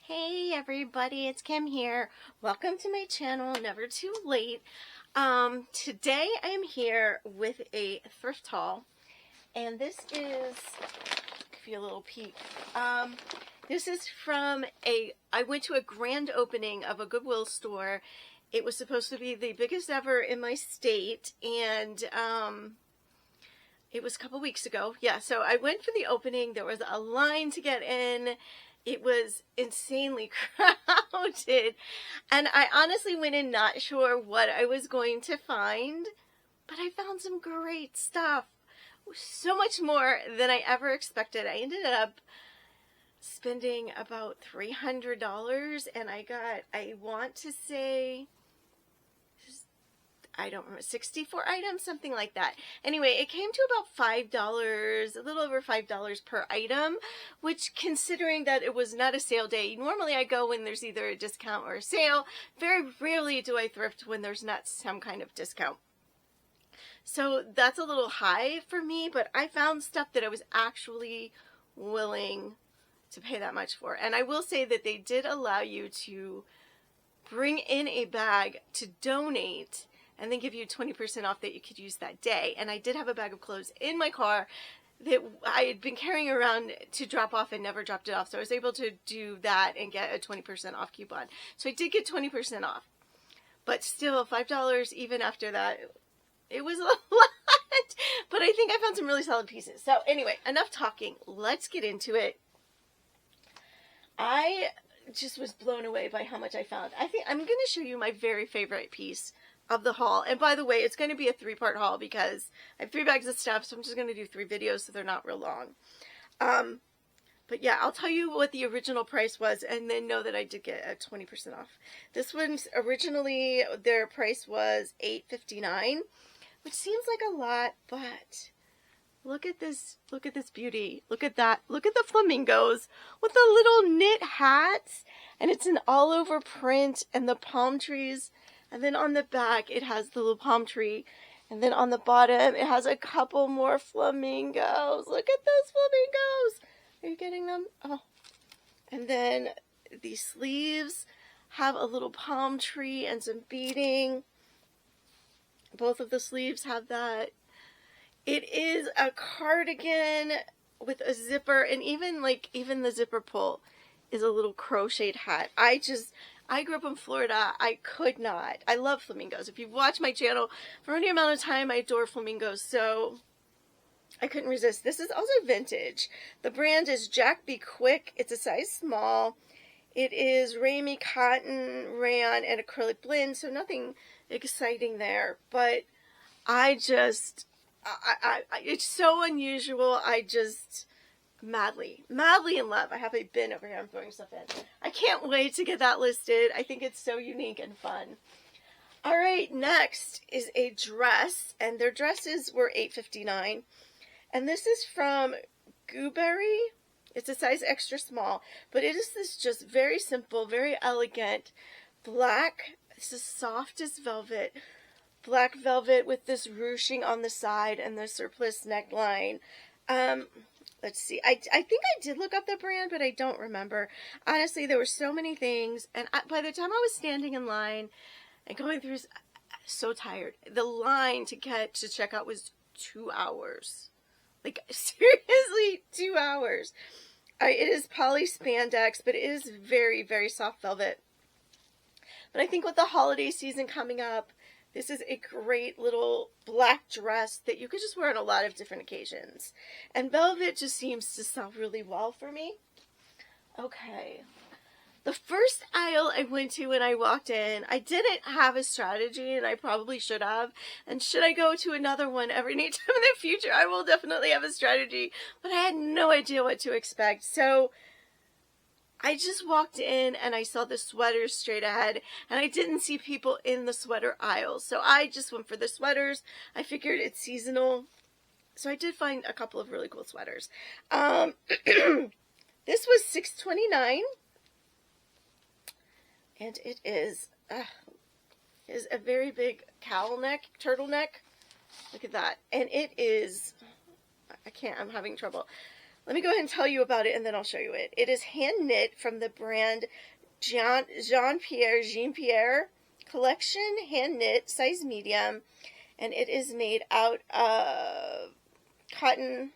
Hey everybody, it's Kim here. Welcome to my channel, Never Too Late. Today I'm here with a thrift haul, and this is, give you a little peek. This is from I went to a grand opening of a Goodwill store. It was supposed to be the biggest ever in my state, and it was a couple weeks ago. Yeah, so I went for the opening. There was a line to get in. It was insanely crowded, and I honestly went in not sure what I was going to find, but I found some great stuff. So much more than I ever expected. I ended up spending about $300, and I want to say, I don't remember, 64 items, something like that. Anyway, it came to about $5, a little over $5 per item, which, considering that it was not a sale day, normally I go when there's either a discount or a sale. Very rarely do I thrift when there's not some kind of discount. So that's a little high for me, but I found stuff that I was actually willing to pay that much for. And I will say that they did allow you to bring in a bag to donate and then give you 20% off that you could use that day. And I did have a bag of clothes in my car that I had been carrying around to drop off and never dropped it off. So I was able to do that and get a 20% off coupon. So I did get 20% off. But still, $5 even after that, it was a lot. But I think I found some really solid pieces. So anyway, enough talking. Let's get into it. I just was blown away by how much I found. I think I'm going to show you my very favorite piece of the haul. And by the way, it's going to be a 3-part haul because I have 3 bags of stuff, so I'm just going to do 3 videos so they're not real long. But yeah, I'll tell you what the original price was, and then know that I did get a 20% off. This one's originally, their price was $8.59, which seems like a lot, but look at this beauty. Look at that. Look at the flamingos with the little knit hats, and it's an all over print and the palm trees. And then on the back, it has the little palm tree. And then on the bottom, it has a couple more flamingos. Look at those flamingos. Are you getting them? Oh. And then the sleeves have a little palm tree and some beading. Both of the sleeves have that. It is a cardigan with a zipper. And even the zipper pull is a little crocheted hat. I grew up in Florida. I could not. I love flamingos. If you've watched my channel for any amount of time, I adore flamingos. So I couldn't resist. This is also vintage. The brand is Jack Be Quick. It's a size small. It is Ramie cotton, rayon, and acrylic blend. So nothing exciting there. But it's so unusual. Madly in love. I have a bin over here I'm throwing stuff in. I can't wait to get that listed. I think it's so unique and fun. All right, next is a dress, and their dresses were $8.59, and this is from Goodwill. It's a size extra small, but it is this just very simple, very elegant black. This is soft as velvet, black velvet with this ruching on the side and the surplice neckline. Let's see. I think I did look up the brand, but I don't remember. Honestly, there were so many things, and by the time I was standing in line and going through, so tired. The line to check out was 2 hours. Like, seriously, 2 hours. It is poly spandex, but it is very, very soft velvet. But I think with the holiday season coming up, this is a great little black dress that you could just wear on a lot of different occasions. And velvet just seems to sell really well for me. Okay. The first aisle I went to when I walked in, I didn't have a strategy, and I probably should have. And should I go to another one every time in the future, I will definitely have a strategy. But I had no idea what to expect. So I just walked in and I saw the sweaters straight ahead, and I didn't see people in the sweater aisle. So I just went for the sweaters. I figured it's seasonal. So I did find a couple of really cool sweaters. This was $6.29. And it is a very big turtleneck. Look at that. And it is, I'm having trouble. let me go ahead and tell you about it, and then I'll show you it. It is hand knit from the brand Jean Pierre collection, hand knit, size medium, and it is made out of cotton,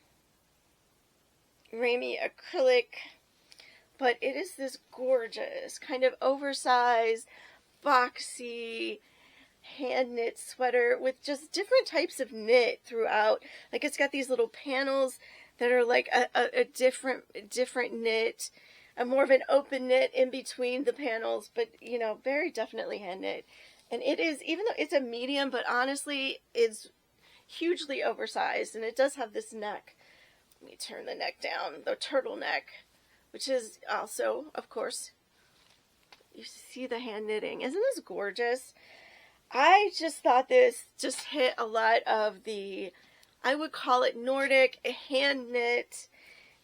Ramy acrylic, but it is this gorgeous kind of oversized, boxy, hand knit sweater with just different types of knit throughout. Like, it's got these little panels that are like a different knit, a more of an open knit in between the panels, but you know, very definitely hand knit. And it is, even though it's a medium, but honestly it's hugely oversized, and it does have this neck. Let me turn the neck down, the turtleneck, which is also, of course, you see the hand knitting. Isn't this gorgeous? I just thought this just hit a lot of the, I would call it Nordic hand knit.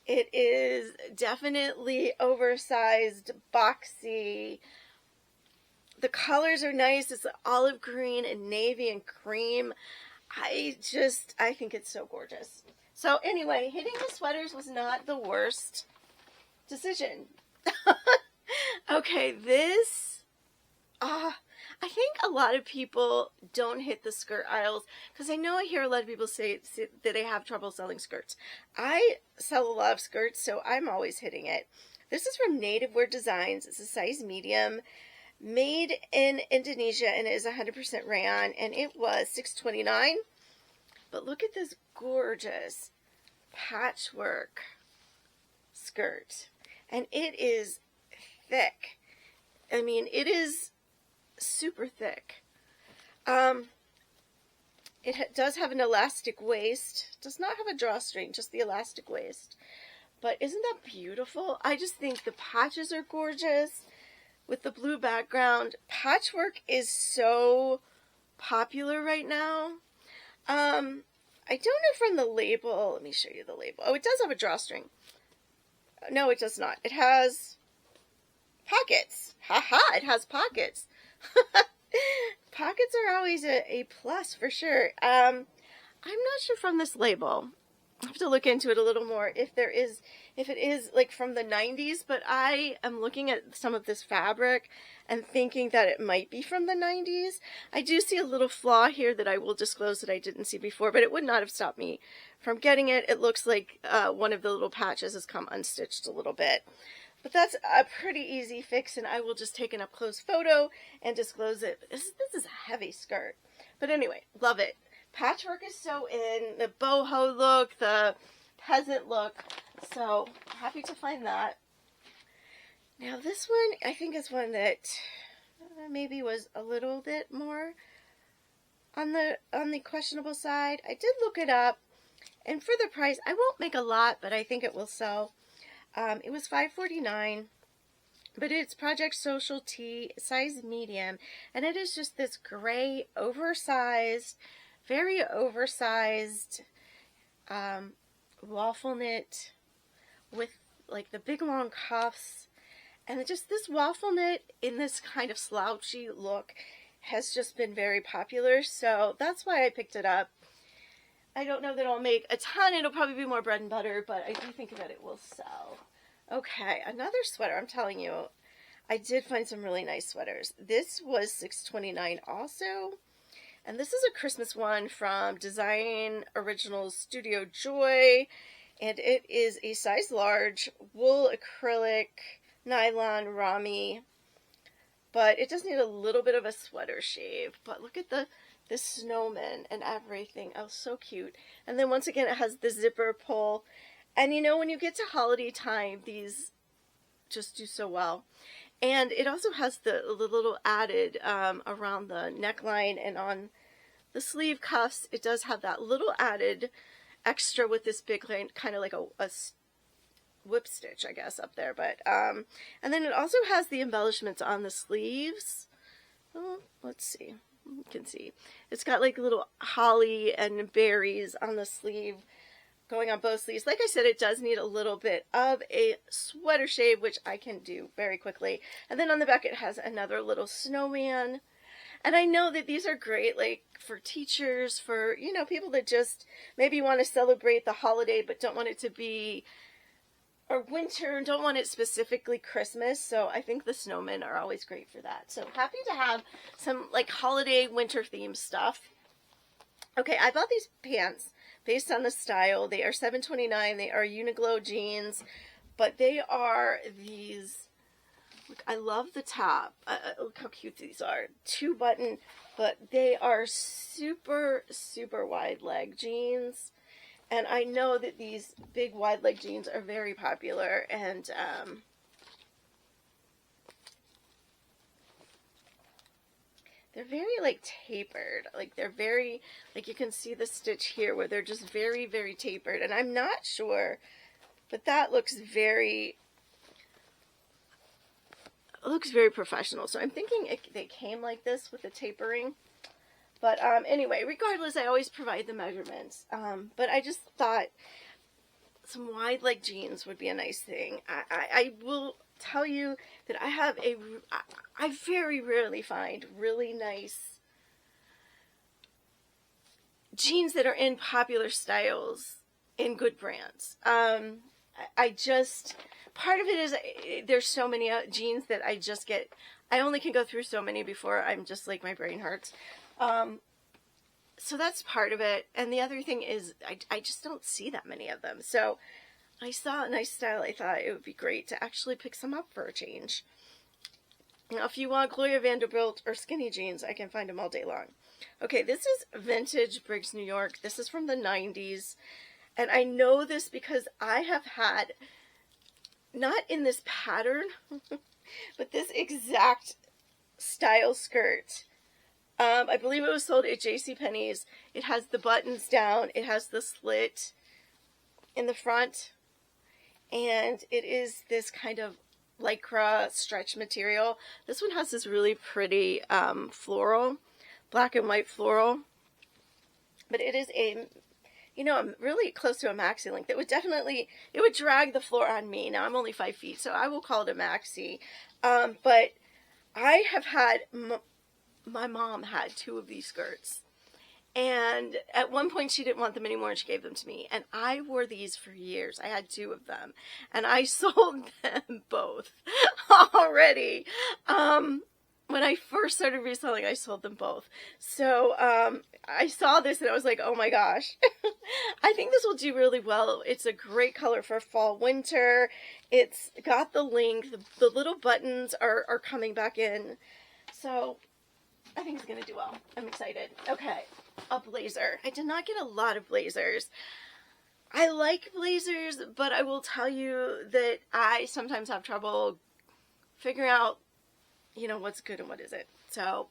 It is definitely oversized, boxy. The colors are nice. It's olive green and navy and cream. I think it's so gorgeous. So anyway, hitting the sweaters was not the worst decision. Okay, this, I think a lot of people don't hit the skirt aisles, because I know I hear a lot of people say that they have trouble selling skirts. I sell a lot of skirts, so I'm always hitting it. This is from Native Wear Designs. It's a size medium, made in Indonesia, and it is 100% rayon, and it was $6.29. But look at this gorgeous patchwork skirt, and it is thick. I mean, it is super thick. It does have an elastic waist. It does not have a drawstring, just the elastic waist. But isn't that beautiful? I just think the patches are gorgeous with the blue background. Patchwork is so popular right now. I don't know from the label. Let me show you the label. Oh, it does have a drawstring. No, it does not. It has pockets. Haha, it has pockets. Pockets are always a plus for sure. I'm not sure from this label. I have to look into it a little more if it is like from the 90s, but I am looking at some of this fabric and thinking that it might be from the 90s. I do see a little flaw here that I will disclose that I didn't see before, but it would not have stopped me from getting it. It looks like one of the little patches has come unstitched a little bit. But that's a pretty easy fix, and I will just take an up-close photo and disclose it. This is a heavy skirt. But anyway, love it. Patchwork is so in. The boho look, the peasant look. So, happy to find that. Now, this one, I think is one that maybe was a little bit more on the questionable side. I did look it up, and for the price, I won't make a lot, but I think it will sell. It was $5.49, but it's Project Social Tee, size medium, and it is just this gray, oversized, very oversized waffle knit with like the big long cuffs, and just this waffle knit in this kind of slouchy look has just been very popular, so that's why I picked it up. I don't know that I'll make a ton. It'll probably be more bread and butter, but I do think that it will sell. Okay, another sweater. I'm telling you, I did find some really nice sweaters. This was $6.29 also. And this is a Christmas one from Design Originals Studio Joy. And it is a size large, wool acrylic, nylon, Ramy. But it does need a little bit of a sweater shave. But look at the snowman and everything. Oh, so cute. And then once again, it has the zipper pull. And you know, when you get to holiday time, these just do so well. And it also has the little added around the neckline and on the sleeve cuffs. It does have that little added extra with this big line, kind of like a whip stitch, I guess, up there. But and then it also has the embellishments on the sleeves. Oh, let's see. You can see it's got like little holly and berries on the sleeve going on both sleeves. Like I said, it does need a little bit of a sweater shave, which I can do very quickly. And then on the back it has another little snowman. And I know that these are great, like, for teachers, for, you know, people that just maybe want to celebrate the holiday but don't want it to be or winter and don't want it specifically Christmas. So I think the snowmen are always great for that. So happy to have some like holiday winter themed stuff. Okay, I bought these pants based on the style. They are $7.29. They are Uniqlo jeans, but they are these, look, I love the top. Look how cute these are. 2-button, but they are super, super wide leg jeans. And I know that these big wide leg jeans are very popular, and they're very like tapered. Like they're very, like you can see the stitch here where they're just very, very tapered. And I'm not sure, but that looks very professional. So I'm thinking they came like this with the tapering. But anyway, regardless, I always provide the measurements. But I just thought some wide leg jeans would be a nice thing. I will tell you that I very rarely find really nice jeans that are in popular styles in good brands. I just, part of it is there's so many jeans that I only can go through so many before I'm just like my brain hurts. So that's part of it. And the other thing is I just don't see that many of them. So I saw a nice style. I thought it would be great to actually pick some up for a change. Now, if you want Gloria Vanderbilt or skinny jeans, I can find them all day long. Okay, this is vintage Briggs, New York. This is from the 90s. And I know this because I have had, not in this pattern, but this exact style skirt. I believe it was sold at JCPenney's. It has the buttons down. It has the slit in the front. And it is this kind of lycra stretch material. This one has this really pretty floral, black and white floral. But it is really close to a maxi length. It would drag the floor on me. Now I'm only 5 feet, so I will call it a maxi. But I have had... My mom had 2 of these skirts, and at one point she didn't want them anymore and she gave them to me, and I wore these for years. I had 2 of them, and I sold them both already. When I first started reselling, I sold them both. So I saw this and I was like, oh my gosh, I think this will do really well. It's a great color for fall, winter. It's got the length. The little buttons are coming back in. So I think it's going to do well. I'm excited. Okay, a blazer. I did not get a lot of blazers. I like blazers, but I will tell you that I sometimes have trouble figuring out, what's good and what isn't. So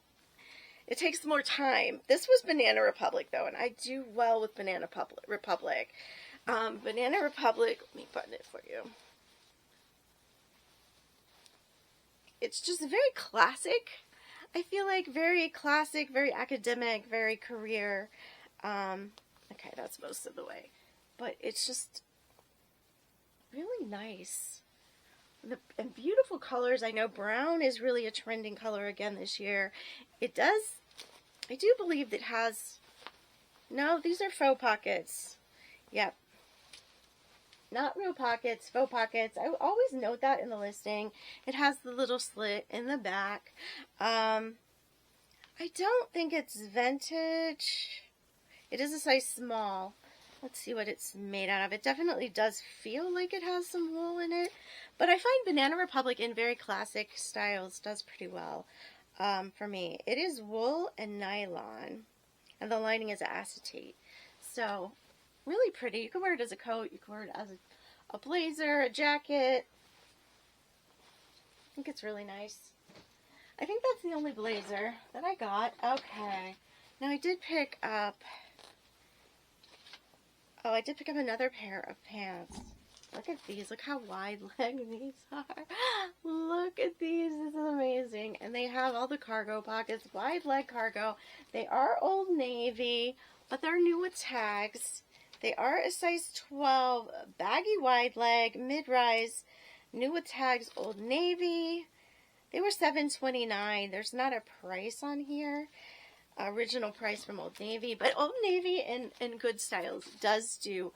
it takes more time. This was Banana Republic, though, and I do well with Banana Republic. Banana Republic, let me button it for you. It's just very classic. I feel like very classic, very academic, very career. Okay, that's most of the way. But it's just really nice. And beautiful colors. I know brown is really a trending color again this year. I do believe it has, no, these are faux pockets. Yep. Not real pockets, faux pockets. I always note that in the listing. It has the little slit in the back. I don't think it's vintage. It is a size small. Let's see what it's made out of. It definitely does feel like it has some wool in it. But I find Banana Republic in very classic styles does pretty well for me. It is wool and nylon. And the lining is acetate. So really pretty. You can wear it as a coat. You can wear it as a blazer, a jacket. I think it's really nice. I think that's the only blazer that I got. Okay. Now I did pick up... Oh, I did pick up another pair of pants. Look at these. Look how wide leg these are. Look at these. This is amazing. And they have all the cargo pockets. Wide leg cargo. They are Old Navy, but they're new with tags. They are a size 12, baggy wide leg, mid-rise, new with tags, Old Navy. They were $7.29. There's not a price on here, original price from Old Navy, but Old Navy in good styles does do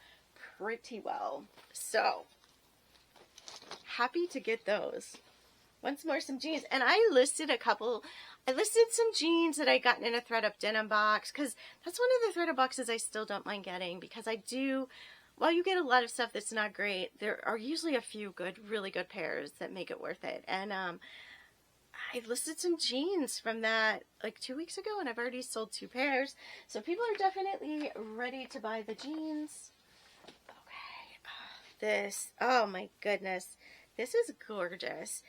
pretty well. So happy to get those. Once more, some jeans. And I listed some jeans that I gotten in a thread-up denim box, because that's one of the thread-up boxes I still don't mind getting, because I do, while you get a lot of stuff that's not great, there are usually a few really good pairs that make it worth it. And I listed some jeans from that like 2 weeks ago, and I've already sold 2 pairs. So people are definitely ready to buy the jeans. Okay, oh my goodness, this is gorgeous.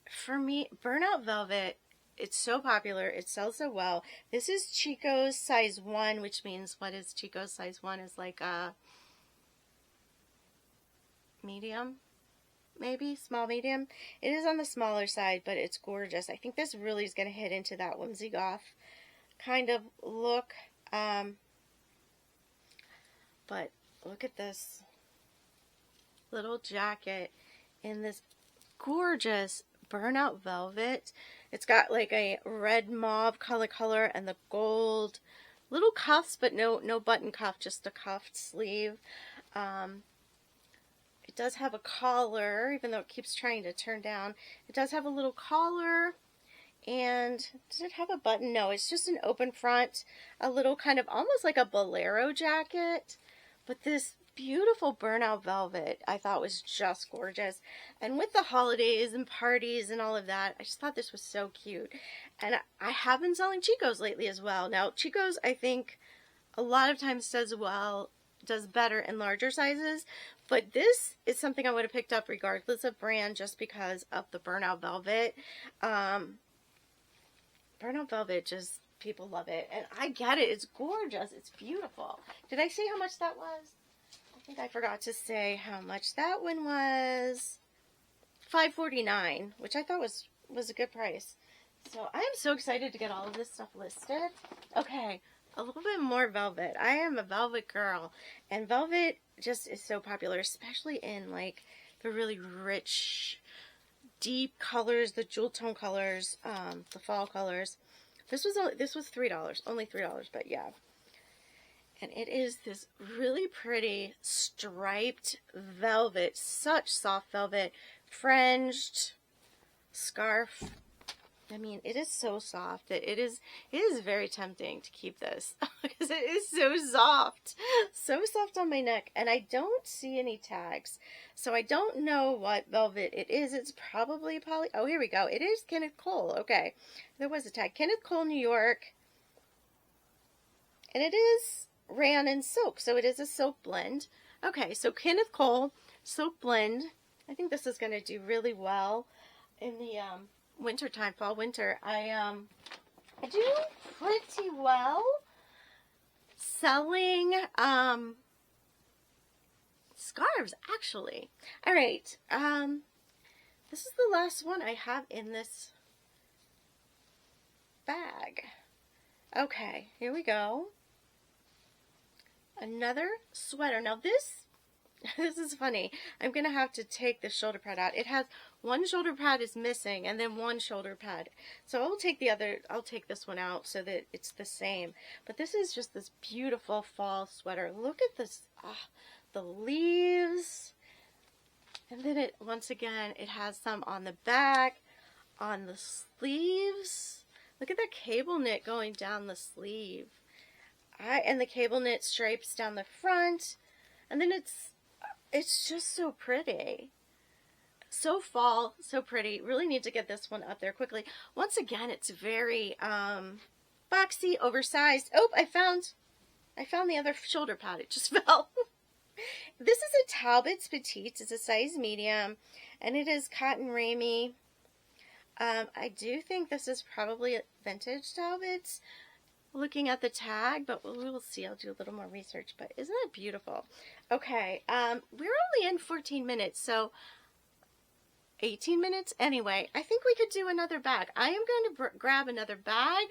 For me, burnout velvet, it's so popular, it sells so well. This is Chico's size 1, which means, what is Chico's size 1? Is like a medium, maybe small medium. It is on the smaller side, but it's gorgeous. I think this really is going to hit into that whimsy goth kind of look. But look at this little jacket in this gorgeous burnout velvet. It's got like a red mauve color and the gold little cuffs, but no button cuff, just a cuffed sleeve. It does have a collar, even though it keeps trying to turn down. It does have a little collar. And does it have a button? No, it's just an open front, a little kind of almost like a bolero jacket. But this beautiful burnout velvet I thought was just gorgeous. And with the holidays and parties and all of that, I just thought this was so cute. And I have been selling Chico's lately as well. Now, Chico's, I think, a lot of times does better in larger sizes. But this is something I would have picked up regardless of brand, just because of the burnout velvet. Burnout velvet, just, people love it. And I get it. It's gorgeous. It's beautiful. Did I say how much that was? I think I forgot to say how much that one was. $5.49, which I thought was a good price. So I am so excited to get all of this stuff listed. Okay, a little bit more velvet. I am a velvet girl, and velvet just is so popular, especially in like the really rich, deep colors, the jewel tone colors, the fall colors. This was $3, only $3, but yeah. And it is this really pretty striped velvet, such soft velvet, fringed scarf. I mean, it is so soft that it is very tempting to keep this because it is so soft on my neck. And I don't see any tags, so I don't know what velvet it is. It's probably poly. Oh, here we go. It is Kenneth Cole. Okay, there was a tag. Kenneth Cole, New York, and it is rayon and silk, so it is a silk blend. Okay, so Kenneth Cole silk blend. I think this is going to do really well in the winter time, fall winter. I do pretty well selling scarves, actually. All right, this is the last one I have in this bag. Okay, here we go. Another sweater. Now this is funny. I'm going to have to take the shoulder pad out. It has one shoulder pad is missing and then one shoulder pad. So I'll take this one out so that it's the same. But this is just this beautiful fall sweater. Look at this, the leaves. And then once again, it has some on the back, on the sleeves. Look at that cable knit going down the sleeve. And the cable knit stripes down the front. And then it's just so pretty. So fall, so pretty. Really need to get this one up there quickly. Once again, it's very boxy, oversized. Oh, I found the other shoulder pad. It just fell. This is a Talbot's Petite. It's a size medium, and it is cotton ramie. I do think this is probably a vintage Talbot's. Looking at the tag, but we will see. I'll do a little more research, but isn't that beautiful? Okay, we're only in 14 minutes, so 18 minutes? Anyway, I think we could do another bag. I am going to grab another bag.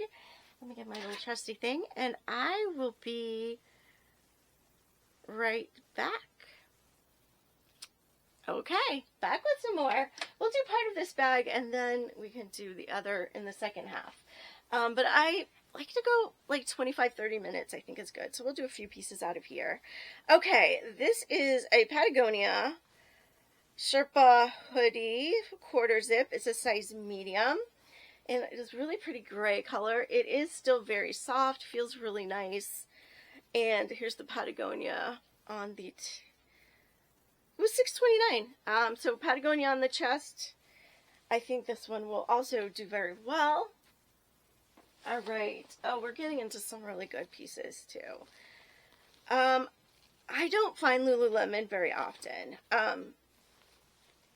Let me get my little trusty thing, and I will be right back. Okay, back with some more. We'll do part of this bag, and then we can do the other in the second half. But I like to go like 25-30 minutes, I think is good. So we'll do a few pieces out of here. Okay, this is a Patagonia Sherpa hoodie, quarter zip. It's a size medium. And it is really pretty gray color. It is still very soft, feels really nice. And here's the Patagonia on the, it was $6.29. So Patagonia on the chest. I think this one will also do very well. All right. Oh, we're getting into some really good pieces too. I don't find Lululemon very often.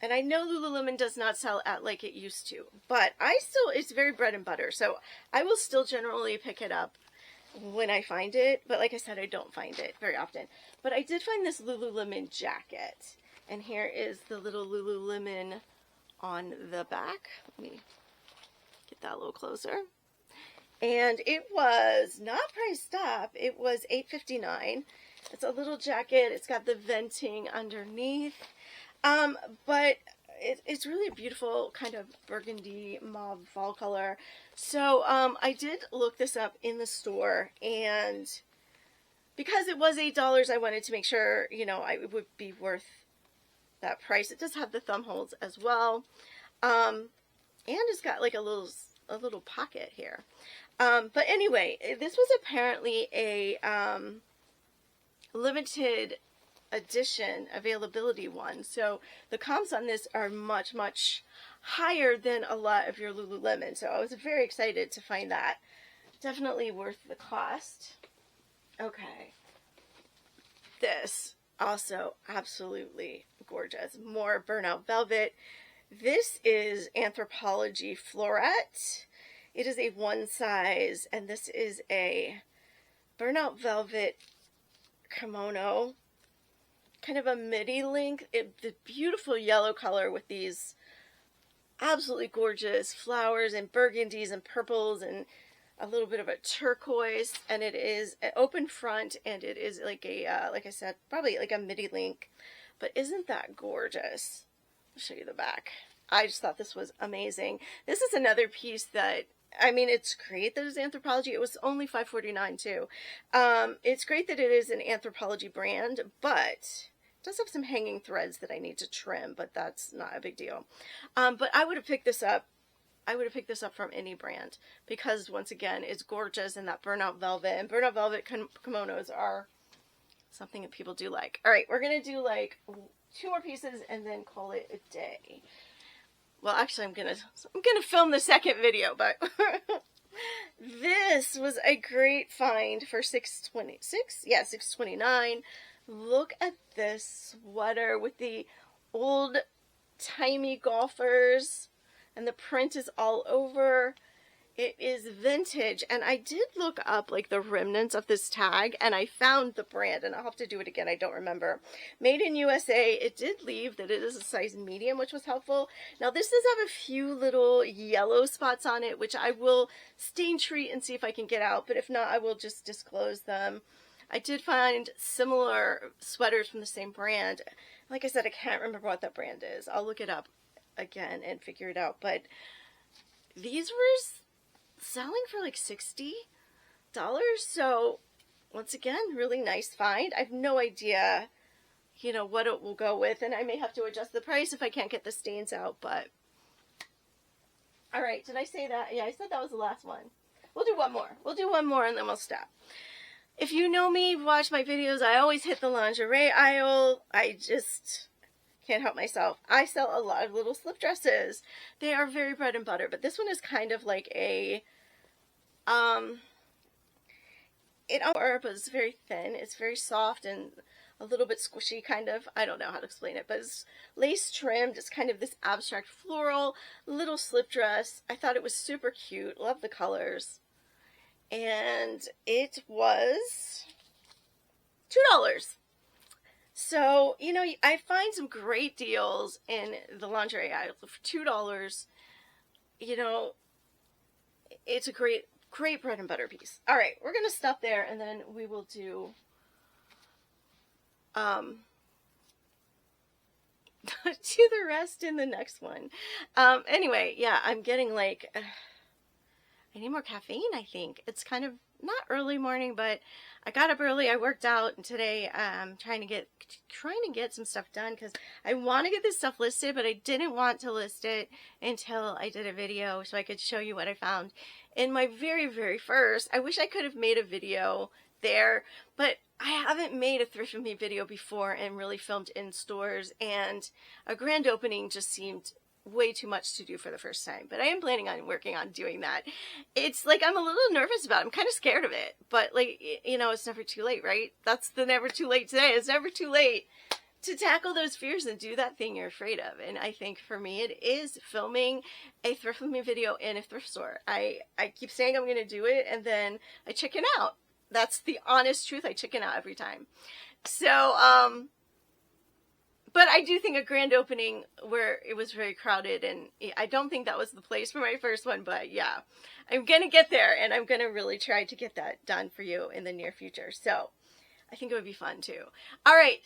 And I know Lululemon does not sell at like it used to, but it's very bread and butter. So I will still generally pick it up when I find it. But like I said, I don't find it very often. But I did find this Lululemon jacket. And here is the little Lululemon on the back. Let me get that a little closer. And it was not priced up. It was $8.59. It's a little jacket. It's got the venting underneath. But it's really a beautiful kind of burgundy mauve fall color. So I did look this up in the store, and because it was $8, I wanted to make sure, you know, it would be worth that price. It does have the thumb holes as well, and it's got like a little pocket here. But anyway, this was apparently a limited edition availability one, so the comps on this are much higher than a lot of your Lululemon, so I was very excited to find that. Definitely worth the cost. Okay, this also absolutely gorgeous. More burnout velvet. This is Anthropologie Florette. It is a one size, and this is a burnout velvet kimono, kind of a midi length. The beautiful yellow color with these absolutely gorgeous flowers and burgundies and purples and a little bit of a turquoise, and it is an open front, and it is like a like I said, probably like a midi length. But isn't that gorgeous? I'll show you the back. I just thought this was amazing. This is another piece that, I mean, it's great that it's Anthropologie. It was only $5.49 too. It's great that it is an Anthropologie brand, but it does have some hanging threads that I need to trim, but that's not a big deal. But I would have picked this up. I would have picked this up from any brand because, once again, it's gorgeous, and that burnout velvet. And burnout velvet kimonos are something that people do like. All right, we're going to do like 2 more pieces and then call it a day. Well, actually, I'm gonna film the second video, but this was a great find for $6.26. Yeah, $6.29. Look at this sweater with the old-timey golfers, and the print is all over. It is vintage, and I did look up like the remnants of this tag, and I found the brand, and I'll have to do it again. I don't remember. Made in USA. It did leave that it is a size medium, which was helpful. Now this does have a few little yellow spots on it, which I will stain treat and see if I can get out, but if not, I will just disclose them. I did find similar sweaters from the same brand. Like I said, I can't remember what that brand is. I'll look it up again and figure it out, but these were selling for like $60. So once again, really nice find. I have no idea, you know, what it will go with, and I may have to adjust the price if I can't get the stains out, but all right, did I say that? Yeah, I said that was the last one. We'll do one more. We'll do one more and then we'll stop. If you know me, watch my videos, I always hit the lingerie aisle. I just can't help myself. I sell a lot of little slip dresses. They are very bread and butter, but this one is kind of like a, but it's very thin. It's very soft and a little bit squishy, kind of. I don't know how to explain it, but it's lace trimmed. It's kind of this abstract floral little slip dress. I thought it was super cute. Love the colors. And it was $2. So, you know, I find some great deals in the lingerie aisle for $2. You know, it's a great bread and butter piece. All right, we're going to stop there, and then we will do do the rest in the next one. Anyway, yeah, I'm getting like I need more caffeine, I think. It's kind of not early morning, but I got up early. I worked out, and today trying to get some stuff done because I want to get this stuff listed, but I didn't want to list it until I did a video so I could show you what I found in my very, very first. I wish I could have made a video there, but I haven't made a Thrift with Me video before and really filmed in stores, and a grand opening just seemed way too much to do for the first time, but I am planning on working on doing that. It's like I'm a little nervous about it. I'm kind of scared of it, but like, you know, it's never too late, right? That's the never too late today. It's never too late to tackle those fears and do that thing you're afraid of. And I think for me, it is filming a Thrift with Me video in a thrift store. I keep saying I'm going to do it, and then I chicken out. That's the honest truth. I chicken out every time. So, but I do think a grand opening where it was very crowded, and I don't think that was the place for my first one, but yeah, I'm going to get there, and I'm going to really try to get that done for you in the near future. So I think it would be fun too. All right.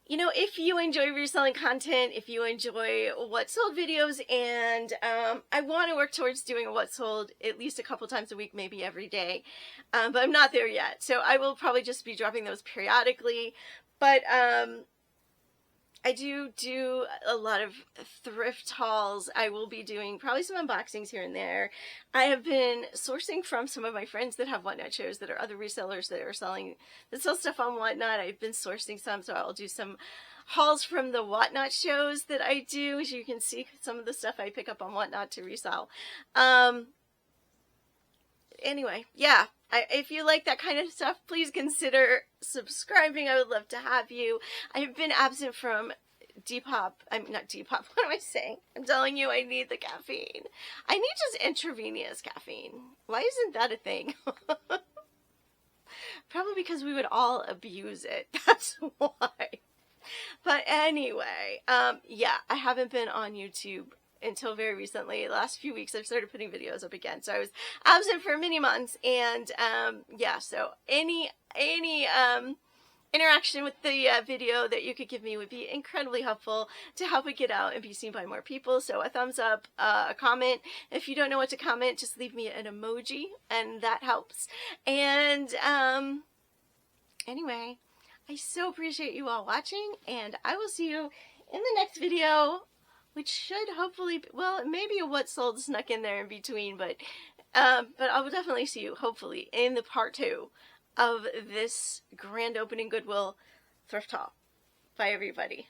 You know, if you enjoy reselling content, if you enjoy what sold videos, and I want to work towards doing a what sold at least a couple times a week, maybe every day, but I'm not there yet. So I will probably just be dropping those periodically, but I do a lot of thrift hauls. I will be doing probably some unboxings here and there. I have been sourcing from some of my friends that have Whatnot shows that are other resellers that sell stuff on Whatnot. I've been sourcing some, so I'll do some hauls from the Whatnot shows that I do. As you can see, some of the stuff I pick up on Whatnot to resell. Anyway, yeah. If you like that kind of stuff, please consider subscribing. I would love to have you. I've been absent from Depop. I'm not Depop. What am I saying? I'm telling you, I need the caffeine. I need just intravenous caffeine. Why isn't that a thing? Probably because we would all abuse it. That's why. But anyway, yeah, I haven't been on YouTube until very recently. The last few weeks I've started putting videos up again, so I was absent for many months, and yeah, so any interaction with the video that you could give me would be incredibly helpful to help it get out and be seen by more people. So a thumbs up, a comment. If you don't know what to comment, just leave me an emoji, and that helps. And anyway, I so appreciate you all watching, and I will see you in the next video, which should hopefully, well, maybe a what sold snuck in there in between, but I will definitely see you, hopefully, in the part 2 of this grand opening Goodwill thrift haul. Bye, everybody.